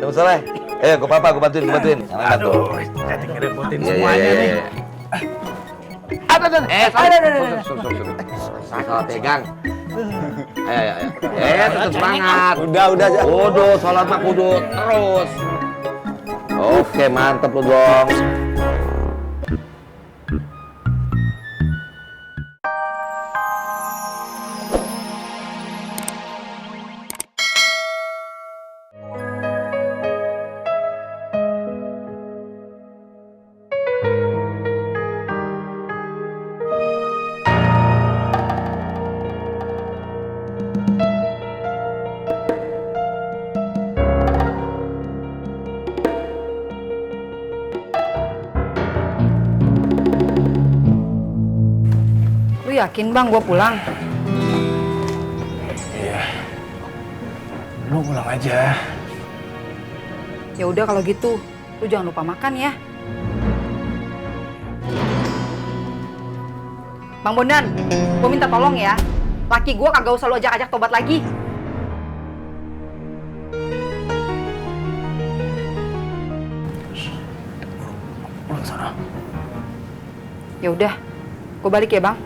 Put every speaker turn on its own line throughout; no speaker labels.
Temu Soleh. Gue bantuin.
Aduh, jadi ngerepotin semuanya nih.
Salah pegang. Ayo. Tetap semangat.
Udah aja.
Kudu, sholat mah kudu terus. Oke, mantep lu dong.
Lu yakin bang gua pulang?
Iya. Lu pulang aja.
Ya udah kalau gitu, lu jangan lupa makan ya. Bang Bondan, gua minta tolong ya. Laki gua kagak usah lu ajak-ajak tobat lagi.
Pulang sana.
Ya udah, gua balik ya bang.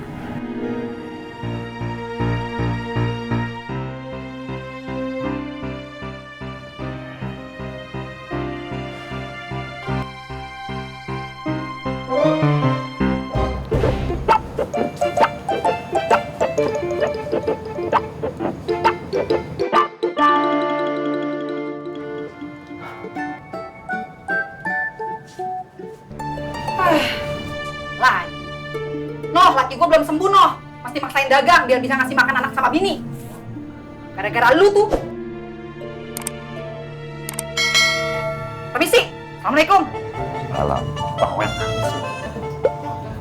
Lah, Noh, laki gue belum sembuh, Noh. Mesti maksain dagang biar bisa ngasih makan anak sama bini. Gara-gara lu tuh. Permisi. Assalamualaikum.
Salam.
Bawel.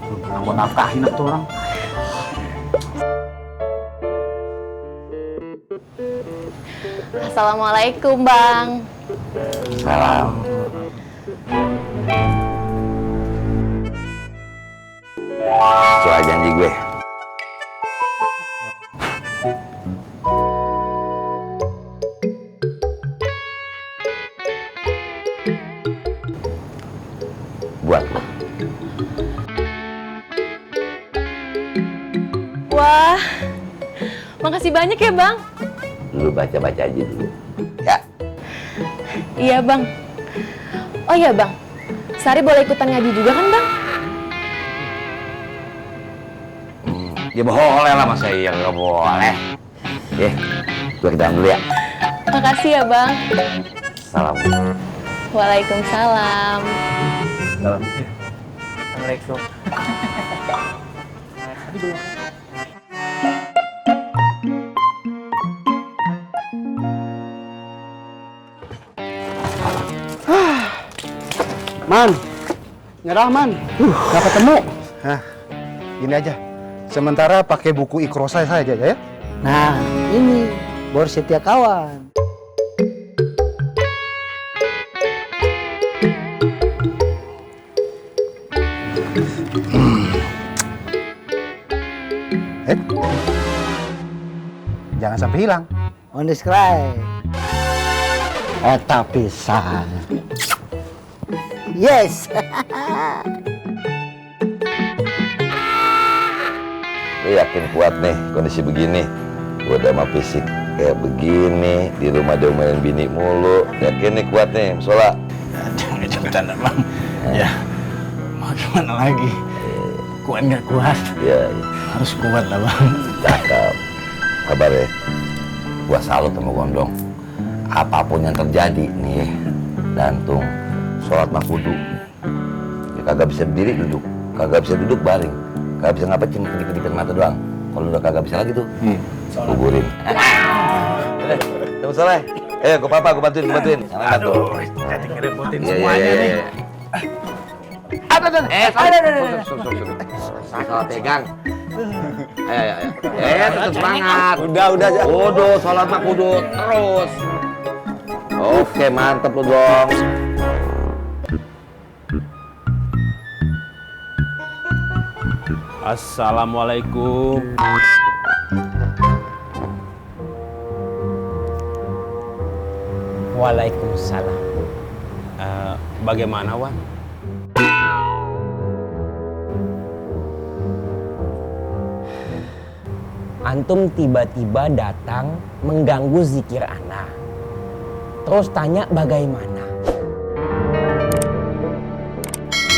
Lu pernah gua nafkahin tuh orang.
Assalamualaikum, Bang.
Salam. Sesuai janji gue. Buat lo.
Wah, makasih banyak ya, Bang.
Lu baca-baca aja dulu. Ya.
Iya, Bang. Oh iya, Bang. Sari boleh ikutan ngaji juga kan, Bang?
Ya boleh lah, masa iya nggak boleh. Gue ke dalam dulu ya.
Makasih ya, Bang.
Salam.
Waalaikumsalam.
Salam. Assalamualaikum.
Man, nyerah man. Nggak ketemu.
Nah, gini aja. Sementara pakai buku Ikrosa saja ya.
Nah, ini Bor Setia Kawan.
Jangan sampai hilang.
On the sky. Eta pisan. Yes.
Lu yakin kuat nih kondisi begini? Gue udah sama fisik kayak begini, di rumah diomelin bini mulu. Yakin nih kuat nih, Sola?
Jangan bercanda, Bang. Ya, mau gimana lagi? Kuat nggak kuat?
Ya,
Harus kuat lah, Bang.
cakep. Kabar ya? Gua salut sama Gondong. Apapun yang terjadi nih, gantung. Sholat mah kudu. Ya, kagak bisa berdiri duduk, kagak bisa duduk baring, kagak bisa ngapa cuma kedip-kedipin mata doang. Kalau udah kagak bisa lagi tuh, kuburin. Temu Soleh. Gue bantuin.
Aduh, jadi ngerepotin semuanya nih.
Salah pegang. Ayo. Tetap semangat.
Udah aja.
Kudu, sholat mah kudu terus. Oke, mantep lu dong.
Assalamualaikum.
Waalaikumsalam.
bagaimana, Wan?
Antum tiba-tiba datang mengganggu zikir ana. Terus tanya bagaimana?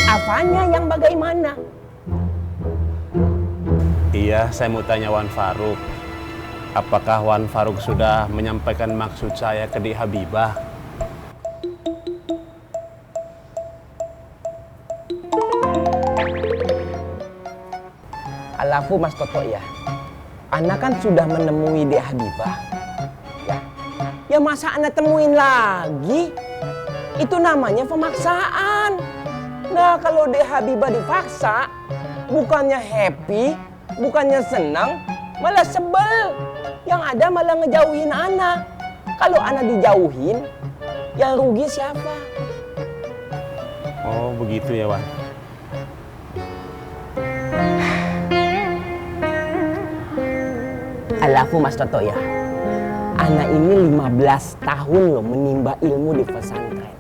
Apanya yang bagaimana?
Iya, saya mau tanya Wan Faruk. Apakah Wan Faruk sudah menyampaikan maksud saya ke Dik Habibah?
Alafu Mas Toto ya. Ana kan sudah menemui Dik Habibah. Ya masa Ana temuin lagi? Itu namanya pemaksaan. Nah kalau Dik Habibah dipaksa, bukannya happy, bukannya senang, malah sebel. Yang ada malah ngejauhin Ana. Kalau Ana dijauhin, yang rugi siapa?
Oh, begitu ya, Wan.
Alafu Mas Toto ya, Ana ini 15 tahun loh menimba ilmu di pesantren.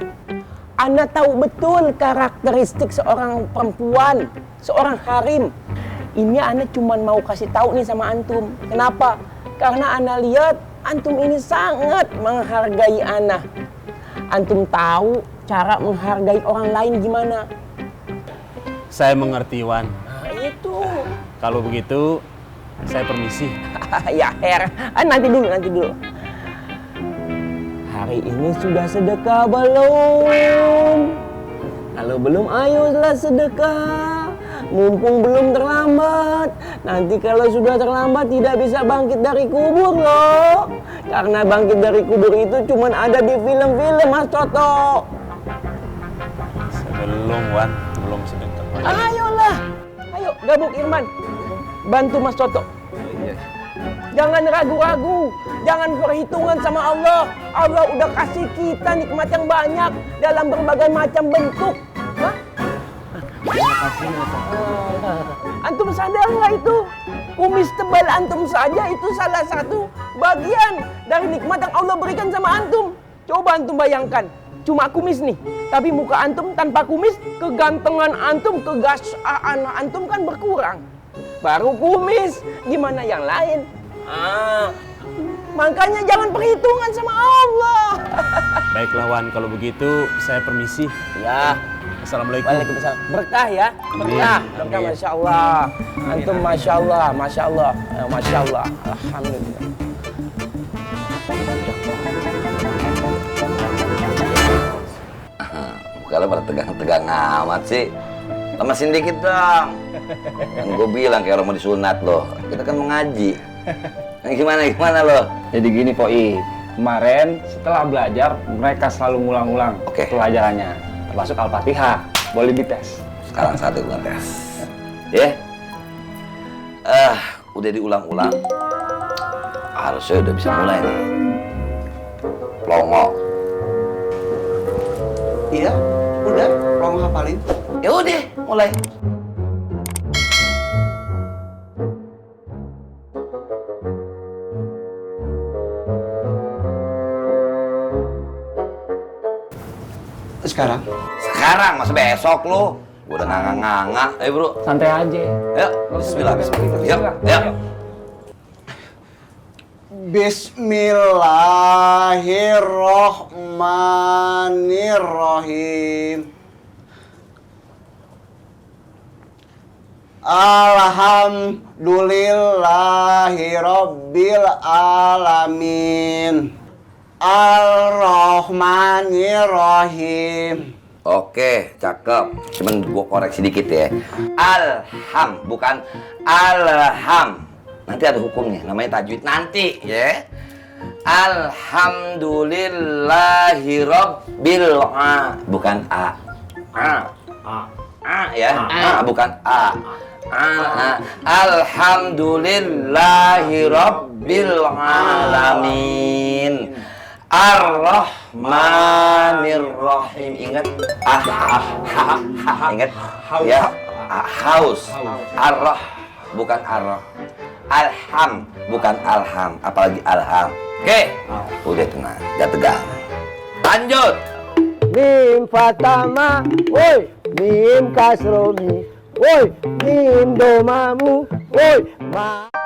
Ana tahu betul karakteristik seorang perempuan, seorang harim. Ini Ana cuma mau kasih tahu nih sama antum. Kenapa? Karena Ana lihat antum ini sangat menghargai Ana. Antum tahu cara menghargai orang lain gimana?
Saya mengerti, Wan.
Nah itu.
Kalau begitu, saya permisi.
Ya nanti dulu. Hari ini sudah sedekah belum? Kalau belum, ayolah sedekah. Mumpung belum terlambat. Nanti kalau sudah terlambat tidak bisa bangkit dari kubur loh. Karena bangkit dari kubur itu cuma ada di film-film Mas Toto.
Sebelum, Wan, belum sedekah.
Ayolah, ayo gabung Irman, bantu Mas Toto. Jangan ragu-ragu, jangan perhitungan sama Allah. Allah udah kasih kita nikmat yang banyak dalam berbagai macam bentuk. Hah? Antum sadar nggak itu? Kumis tebal antum saja itu salah satu bagian dari nikmat yang Allah berikan sama antum. Coba antum bayangkan, cuma kumis nih, tapi muka antum tanpa kumis, kegantengan antum, kegasaan antum kan berkurang. Baru kumis, gimana yang lain? Makanya jangan perhitungan sama Allah.
Baiklah, Wan, kalau begitu saya permisi.
Ya.
Assalamualaikum.
Waalaikumsalam. Berkah ya, berkah, berkah, masya Allah. Antum masya Allah, masya Allah, masya Allah. Alhamdulillah.
Kalau pada tegang-tegang amat sih. Lemesin dikit dong. Kan gue bilang kayak orang mau disunat loh. Kita kan mengaji. Gimana loh?
Jadi gini Poi, kemarin setelah belajar mereka selalu ngulang-ulang pelajarannya, termasuk Al-Fatihah. Boleh dites.
Sekarang satu bulan tes. Ya? Udah diulang-ulang. Harusnya udah bisa mulai nih. Plongo.
Iya, udah, Plongo hafalin.
Ya udah, mulai.
Sekarang?
Sekarang, masa besok lu? Gua udah nganga-nganga. Ayo bro.
Santai aja.
Yuk, bismillah. Yuk.
Bismillahirrahmanirrahim. Alhamdulillahirabbil alamin. Ar-Rahmanir-Rahim.
Oke, cakep. Cuman gua koreksi dikit ya. Alham, bukan alham. Nanti ada hukumnya, namanya tajwid nanti ya. Alhamdulillahirabbil bukan a. Ya. Bukan a. Alhamdulillahirabbil alamin. Ar-Rahmanir-Rahim. Ingat? Ingat? Ya. Haus. Ar-Rah bukan Ar-Rah. Alham bukan alham, apalagi alham. Oke. Udah tenang, jangan tegang. Lanjut.
mim fatama, woi, mim kasromi, woi, mim domamu, woi, ma.